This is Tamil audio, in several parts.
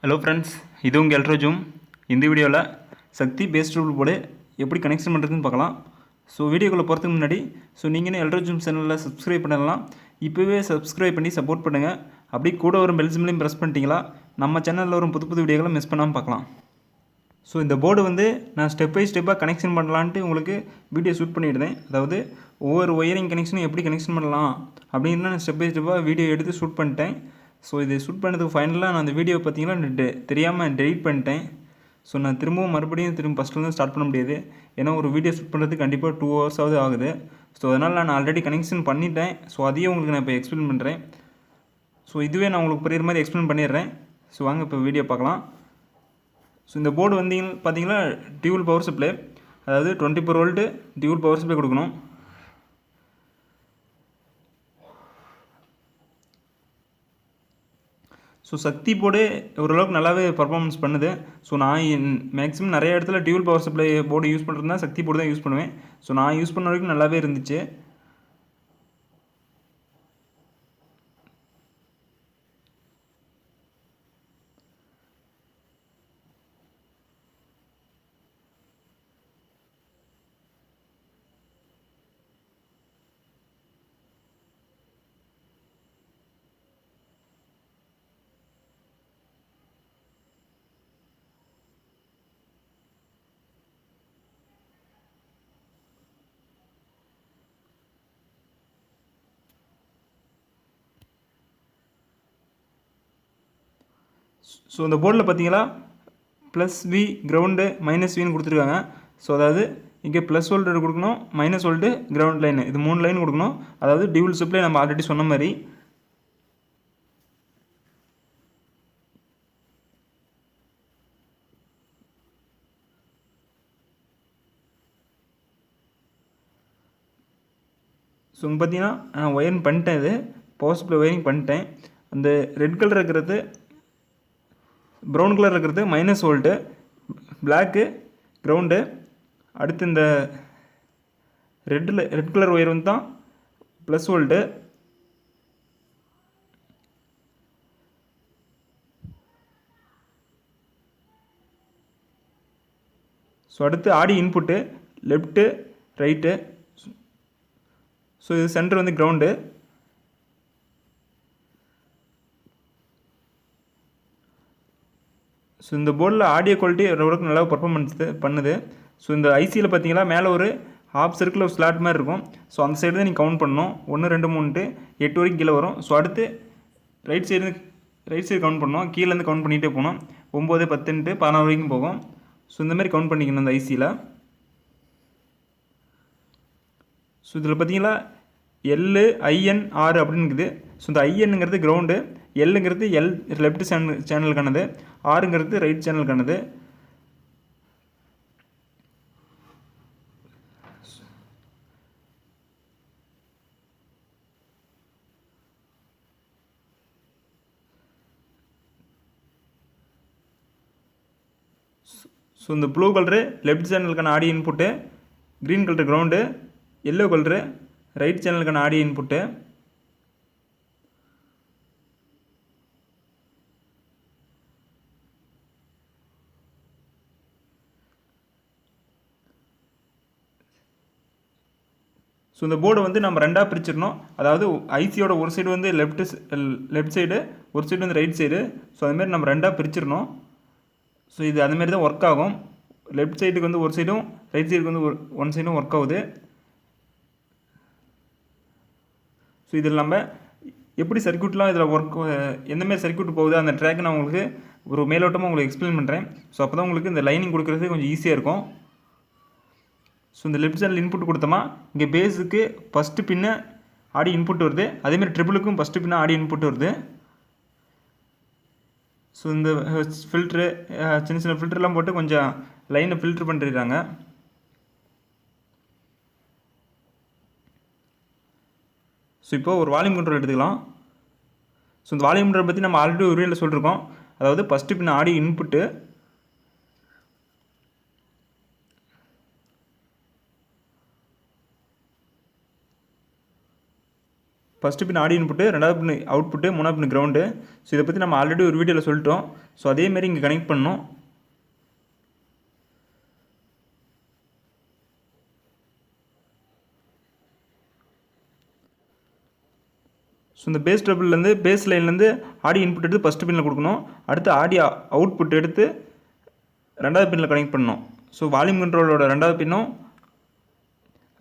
ஹலோ ஃப்ரெண்ட்ஸ், இது உங்கள் எல்ட்ரோஜூம். இந்த வீடியோவில் சக்தி பேஸ் டூல் போர்டு எப்படி கனெக்ஷன் பண்ணுறதுன்னு பார்க்கலாம். ஸோ வீடியோக்குள்ளே போகிறதுக்கு முன்னாடி நீங்கள் எல்ட்ரோஜூம் சேனலில் சப்ஸ்கிரைப் பண்ணலாம். இப்போவே சப்ஸ்கிரைப் பண்ணி சப்போர்ட் பண்ணுங்கள். அப்படி கூட வரும் பெல் சிம்லையும் ப்ரெஸ் பண்ணிட்டீங்களா நம்ம சேனலில் வரும் புது வீடியோக்களை மிஸ் பண்ணாமல் பார்க்கலாம். ஸோ இந்த போர்டு நான் ஸ்டெப் பை ஸ்டெப்பாக கனெக்ஷன் பண்ணலான்ட்டு உங்களுக்கு வீடியோ ஷூட் பண்ணிவிடுதேன். அதாவது ஒவ்வொரு ஒயரிங் கனெக்ஷனும் எப்படி கனெக்ஷன் பண்ணலாம் அப்படின்னு நான் ஸ்டெப் பை ஸ்டெப்பாக வீடியோ எடுத்து ஷூட் பண்ணிட்டேன். ஸோ இது ஷூட் பண்ணதுக்கு ஃபைனலாக நான் அந்த வீடியோ பார்த்தீங்கன்னா தெரியாமல் டெலிட் பண்ணிட்டேன். ஸோ நான் மறுபடியும் ஃபஸ்ட்லேருந்து ஸ்டார்ட் பண்ண முடியாது. ஏன்னா ஒரு வீடியோ ஷூட் பண்ணுறதுக்கு கண்டிப்பாக 2 hours ஆகுது. ஸோ அதனால் நான் ஆல்ரெடி கனெக்ஷன் பண்ணிட்டேன். ஸோ அதையும் உங்களுக்கு நான் இப்போ எக்ஸ்பிளைன் பண்ணுறேன். ஸோ இதுவே நான் உங்களுக்கு புரியுற மாதிரி எக்ஸ்பிளைன் பண்ணிடுறேன். ஸோ வாங்க இப்போ வீடியோ பார்க்கலாம். ஸோ இந்த போர்டு பார்த்தீங்கன்னா டியூவல் பவர் சப்ளை, அதாவது 24 volt டியூவல் பவர் சப்ளை கொடுக்கணும். ஸோ சக்தி போர்டு ஓரளவுக்கு நல்லாவே பர்ஃபார்மன்ஸ் பண்ணுது. ஸோ நான் மேக்ஸிமம் நிறைய இடத்துல dual power supply board use பண்ணுறதுனா சக்தி போர்டு தான் யூஸ் பண்ணுவேன். ஸோ நான் யூஸ் பண்ண வரைக்கும் நல்லாவே இருந்துச்சு. ஸோ இந்த போர்டில் பார்த்தீங்களா +V கிரவுண்டு -Vன்னு கொடுத்துருக்காங்க. ஸோ அதாவது இங்கே +V கொடுக்கணும், -V கிரவுண்ட் லைன், இது 3 லைன் கொடுக்கணும். அதாவது டியூவல் சப்ளை நம்ம ஆல்ரெடி சொன்ன மாதிரி. ஸோ இங்கே பார்த்தீங்கன்னா நான் ஒயரிங் பண்ணிட்டேன். இது பவர் சப்ளை ஒயரிங் பண்ணிட்டேன். அந்த ரெட் கலர் இருக்கிறது, ப்ரௌன் கலர் இருக்கிறது -V, பிளாக்கு கிரவுண்டு. அடுத்து இந்த ரெட் கலர் ஒயர் தான் +V. ஸோ அடுத்து ஆடி இன்புட்டு லெஃப்ட்டு ரைட்டு. ஸோ இது சென்டர் கிரவுண்டு. ஸோ இந்த போர்டில் ஆடியோ குவாலிட்டி ஓரளவுக்கு நல்லா பர்ஃபார்மன்ஸ் பண்ணுது. ஸோ இந்த ஐசியில் பார்த்தீங்கன்னா மேலே ஒரு ஹாஃப் சர்க்கிள் ஒரு ஸ்லாட் மாதிரி இருக்கும். ஸோ அந்த சைடு தான் நீங்கள் கவுண்ட் பண்ணணும். 1 2 3 8 வரைக்கும் கீழே வரும். ஸோ அடுத்து ரைட் சைடு கவுண்ட் பண்ணணும். கீழேருந்து கவுண்ட் பண்ணிகிட்டே போகணும். 9 10 16 வரைக்கும் போகும். ஸோ இந்த மாதிரி கவுண்ட் பண்ணிக்கணும் இந்த ஐசியில். ஸோ இதில் பார்த்தீங்கன்னா LINR அப்படின்னு இருக்குது. ஸோ இந்த INங்கிறது கிரவுண்டு, Lங்கிறது லெஃப்ட் சேனலுக்கானது, Rங்கிறது ரைட் சேனலுக்கானது. ஸோ இந்த ப்ளூ கலரு லெஃப்ட் சேனலுக்கான audio input, green colour ground, yellow colour right சேனலுக்கான ஆடியோ இன்புட்டு. ஸோ இந்த போர்டு நம்ம ரெண்டாக பிரிச்சிடணும். அதாவது ஐசியோட ஒரு சைடு லெஃப்ட் சைடு, ஒரு சைடு ரைட் சைடு. ஸோ அதுமாரி நம்ம ரெண்டாக பிரிச்சிடணும். ஸோ இது அதுமாரி தான் ஒர்க் ஆகும். லெஃப்ட் சைடுக்கு ஒரு சைடும், ரைட் சைடுக்கு ஒன் சைடும் ஒர்க் ஆகுது. ஸோ இதில் நம்ம எப்படி சர்க்யூட்லாம் இதில் எந்தமாரி சர்க்யூட் போகுது அந்த ட்ராக் நான் உங்களுக்கு ஒரு மேலோட்டமாக உங்களுக்கு எக்ஸ்பிளைன் பண்ணுறேன். ஸோ அப்போ தான் உங்களுக்கு இந்த லைனிங் கொடுக்குறது கொஞ்சம் ஈஸியாக இருக்கும். ஸோ இந்த லெஃப்ட் சேனல் இன்புட் கொடுத்தோமா, இங்கே பேஸுக்கு ஃபஸ்ட்டு பின்ன ஆடி இன்புட் வருது. அதேமாதிரி ட்ரிபிளுக்கும் ஃபஸ்ட்டு பின்ன ஆடி இன்புட் வருது. ஸோ இந்த ஃபில்ட்ரு சின்ன ஃபில்டர்லாம் போட்டு கொஞ்சம் லைனை ஃபில்ட்ரு பண்ணிடுறாங்க. ஸோ இப்போ ஒரு வால்யூம் கண்ட்ரோல் எடுத்துக்கலாம். ஸோ இந்த வால்யூம் கண்ட்ரோல் பற்றி நம்ம ஆல்ரெடி ஒரு வீடியோவில் சொல்லியிருக்கோம். அதாவது ஃபஸ்ட்டு பின்ன ஆடி இன்புட்டு, ஃபஸ்ட்டு பின் ஆடியோ இன்புட்டு, ரெண்டாவது பின் அவுட்புட்டு, மூணாவது பின் கிரவுண்டு. ஸோ இதை பற்றி நம்ம ஆல்ரெடி ஒரு வீடியோவில் சொல்லிட்டோம். ஸோ அதேமாரி இங்கே கனெக்ட் பண்ணணும். ஸோ இந்த பேஸ் ட்ரபிள்லேருந்து பேஸ் லைன்லேருந்து ஆடியோ இன்புட் எடுத்து ஃபஸ்ட்டு பின்னில் கொடுக்கணும். அடுத்து ஆடியோ அவுட்புட் எடுத்து ரெண்டாவது பின்னில் கனெக்ட் பண்ணணும். ஸோ வால்யூம் கண்ட்ரோலோட ரெண்டாவது பின்னும்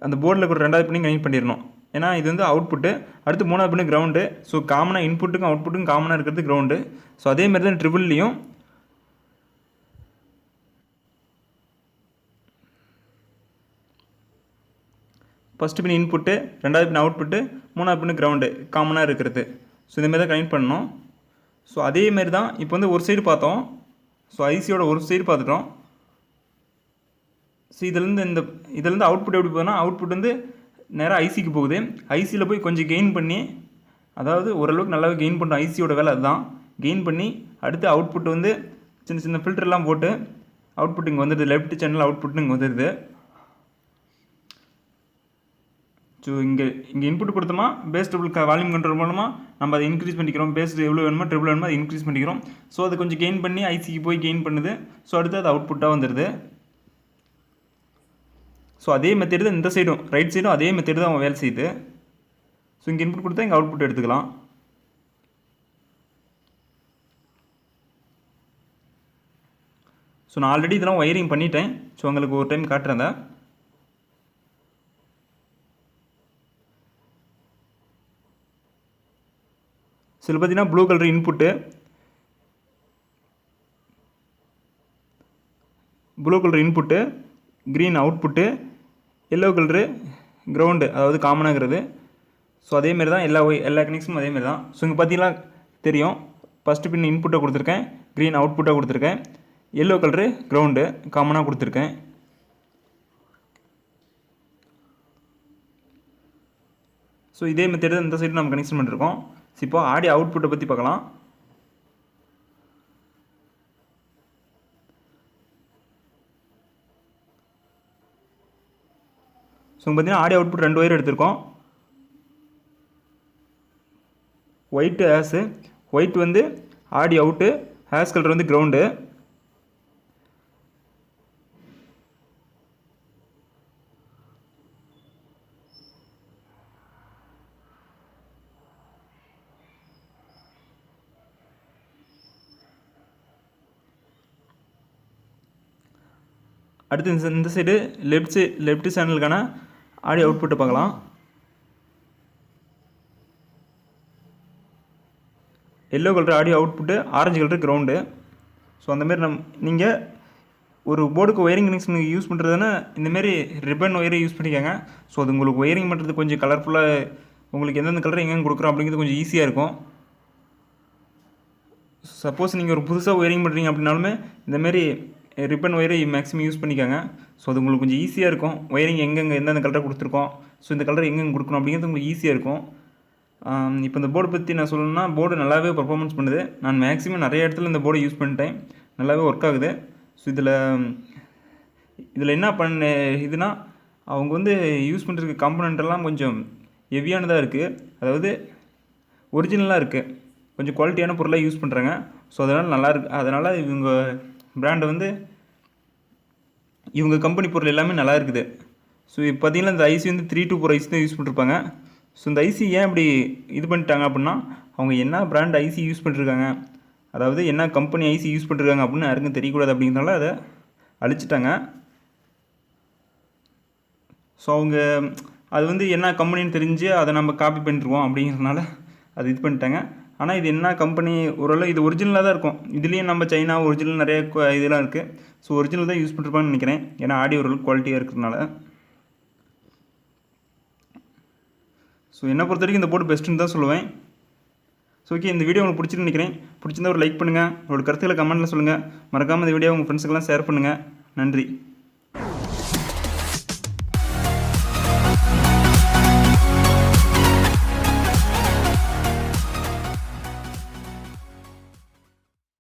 அந்த போர்டில் இருக்கிற ரெண்டாவது பின்னையும் கனெக்ட் பண்ணிடணும். ஏன்னா இது வந்து அவுட்புட்டு. அடுத்து மூணாவது பின்னு கிரவுண்டு. ஸோ காமனாக இன்புட்டுக்கும் அவுட்புட்டுக்கும் காமனாக இருக்கிறது கிரவுண்டு. ஸோ அதேமாதிரி தான் ட்ரிபிள்லையும் ஃபஸ்ட்டு பின் இன்புட்டு, ரெண்டாவது பின் அவுட்புட்டு, மூணாவது பின் கிரவுண்டு காமனாக இருக்கிறது. ஸோ இதேமாரி தான் கனெக்ட் பண்ணணும். ஸோ அதேமாரி தான் இப்போ வந்து ஒரு சைடு பார்த்தோம். ஸோ ஐசியோட ஒரு சைடு பார்த்துட்டோம். ஸோ இதிலேருந்து அவுட்புட் எப்படி போகுதுன்னா, அவுட்புட் வந்து நேராக ஐசிக்கு போகுது. ஐசியில் போய் கொஞ்சம் கெயின் பண்ணி, அதாவது ஓரளவுக்கு நல்லாவே கெயின் பண்ணுறோம். ஐசியோட வேலை அதுதான். கெயின் பண்ணி அடுத்து அவுட்புட் வந்து சின்ன சின்ன ஃபில்டர்லாம் போட்டு அவுட்புட் இங்கே வந்துடுது. லெஃப்ட் சேனல் அவுட்புட்னு இங்கே வந்துடுது. ஸோ இங்கே இன்புட் கொடுத்தோமா பேஸ் ட்ரிபிள் வால்யூம் கண்ட்ரோல் மூலமாக நம்ம அதை இன்க்ரீஸ் பண்ணிக்கிறோம். பேஸ் எவ்வளோ வேணுமோ ட்ரிபிள் வேணுமோ அதை இன்க்ரீஸ் பண்ணிக்கிறோம். ஸோ அதை கொஞ்சம் கெயின் பண்ணி ஐசிக்கு போய் கெயின் பண்ணுது. ஸோ அடுத்து அது அவுட்புட்டாக வந்துடுது. ஸோ அதே மெத்தேடு தான் இந்த சைடும், ரைட் சைடும் அதே மெத்தேடு தான் அவன் வேலை செய்யுது. ஸோ இங்கே இன்புட் கொடுத்தா இங்கே அவுட்புட் எடுத்துக்கலாம். ஸோ நான் ஆல்ரெடி இதெல்லாம் ஒயரிங் பண்ணிட்டேன். ஸோ உங்களுக்கு ஒரு டைம் காட்டுறேன். ஸோ இதில் பார்த்தீங்கன்னா blue colour input, green output, yellow colour ground, அதாவது காமனாகிறது. ஸோ அதேமாரி தான் எல்லா கனெக்ஷனும் அதேமாரி தான். ஸோ இங்கே பார்த்தீங்கன்னா தெரியும், ஃபஸ்ட்டு பின் இன்புட்டை கொடுத்துருக்கேன், க்ரீன் அவுட்புட்டாக கொடுத்துருக்கேன், எல்லோ கலரு கிரவுண்டு காமனாக கொடுத்துருக்கேன். ஸோ இதே மெத்தேடு இந்த சைடு நம்ம கனெக்ஷன் பண்ணியிருக்கோம். ஸோ இப்போ ஆடியோ அவுட்புட்டை பற்றி பார்க்கலாம். ஸோ பார்த்தீங்கன்னா ஆடியோ அவுட்புட் 2 ஒயர் எடுத்திருக்கோம். ஒயிட்டு ஹேஸு, ஒயிட் வந்து ஆடியோ அவுட்டு, ஹேஸ் கலர் வந்து கிரவுண்டு. அடுத்து இந்த சைடு லெஃப்ட் சேனலுக்கான ஆடியோ அவுட்புட்டை பார்க்கலாம். Yellow colour audio output, orange colour ground. So அந்தமாரி நீங்கள் ஒரு போர்டுக்கு ஒயரிங் கனெக்ஷன் யூஸ் பண்ணுறதுன்னா இந்தமாரி ரிப்பன் ஒயரை யூஸ் பண்ணிக்கோங்க. ஸோ அது உங்களுக்கு ஒயரிங் பண்ணுறது கொஞ்சம் கலர்ஃபுல்லாக, உங்களுக்கு எந்தெந்த கலர் எங்கெங்கே கொடுக்குறோம் அப்படிங்கிறது கொஞ்சம் ஈஸியாக இருக்கும். சப்போஸ் நீங்கள் ஒரு புதுசாக ஒயரிங் பண்ணுறீங்க அப்படின்னாலுமே இந்தமாரி ரிப்பன் ஒயரை மேக்ஸிமம் யூஸ் பண்ணிக்கோங்க. ஸோ அது உங்களுக்கு கொஞ்சம் ஈஸியாக இருக்கும். ஒயரிங் எங்கெங்கே எந்தெந்த கலரை கொடுத்துருக்கோம், ஸோ இந்த கலர் எங்கெங்கே கொடுக்கணும் அப்படிங்கிறது உங்களுக்கு ஈஸியாக இருக்கும். இப்போ இந்த போர்டு பற்றி நான் சொல்லணும்னா, போர்டு நல்லாவே பர்ஃபார்மன்ஸ் பண்ணுது. நான் மேக்ஸிமம் நிறைய இடத்துல இந்த போர்டை யூஸ் பண்ணிட்டேன், நல்லாவே ஒர்க் ஆகுது. ஸோ இதில் என்ன இதுனா, அவங்க வந்து யூஸ் பண்ணுறதுக்கு காம்பனண்ட்டெல்லாம் கொஞ்சம் ஹெவியானதாக இருக்குது. அதாவது ஒரிஜினலாக இருக்குது, கொஞ்சம் குவாலிட்டியான பொருளாக யூஸ் பண்ணுறாங்க. ஸோ அதனால் நல்லாயிருக்கு. அதனால் இவங்க பிராண்டு வந்து இவங்க கம்பெனி பொருள் எல்லாமே நல்லா இருக்குது. ஸோ இப்போ பார்த்தீங்கன்னா இந்த ஐசி வந்து 324 ஐசி தான் யூஸ் பண்ணிருப்பாங்க. ஸோ இந்த ஐசி ஏன் அப்படி இது பண்ணிட்டாங்க அப்படின்னா, அவங்க என்ன பிராண்ட் ஐசி யூஸ் பண்ணிருக்காங்க, அதாவது என்ன கம்பெனி ஐசி யூஸ் பண்ணிருக்காங்க அப்படின்னு யாருக்கும் தெரியக்கூடாது அப்படிங்கிறனால அதை அழிச்சிட்டாங்க. ஸோ அவங்க அது வந்து என்ன கம்பெனின்னு தெரிஞ்சு அதை நம்ம காப்பி பண்ணிருவோம் அப்படிங்கிறதுனால அது இது பண்ணிட்டாங்க. ஆனால் இது என்ன கம்பெனி, ஓரளவு இது ஒரிஜினலாக தான் இருக்கும். இதுலேயும் நம்ம சைனா ஒரிஜினல் நிறைய இதெல்லாம் இருக்குது. ஸோ ஒரிஜினல் தான் யூஸ் பண்ணிருப்பான்னு நினைக்கிறேன், ஏன்னா ஆடியோ ஓரளவுக்கு குவாலிட்டியாக இருக்கிறதுனால. ஸோ என்னை பொறுத்த வரைக்கும் இந்த போர்டு பெஸ்ட்டுன்னு தான் சொல்லுவேன். ஸோ ஓகே, இந்த வீடியோ உங்களுக்கு பிடிச்சிருந்து நினைக்கிறேன். பிடிச்சிருந்தா ஒரு லைக் பண்ணுங்கள், உங்களோட கருத்துக்களை கமெண்ட்டில் சொல்லுங்கள். மறக்காமல் இந்த வீடியோ உங்கள் ஃப்ரெண்ட்ஸுக்கெல்லாம் ஷேர் பண்ணுங்கள். நன்றி.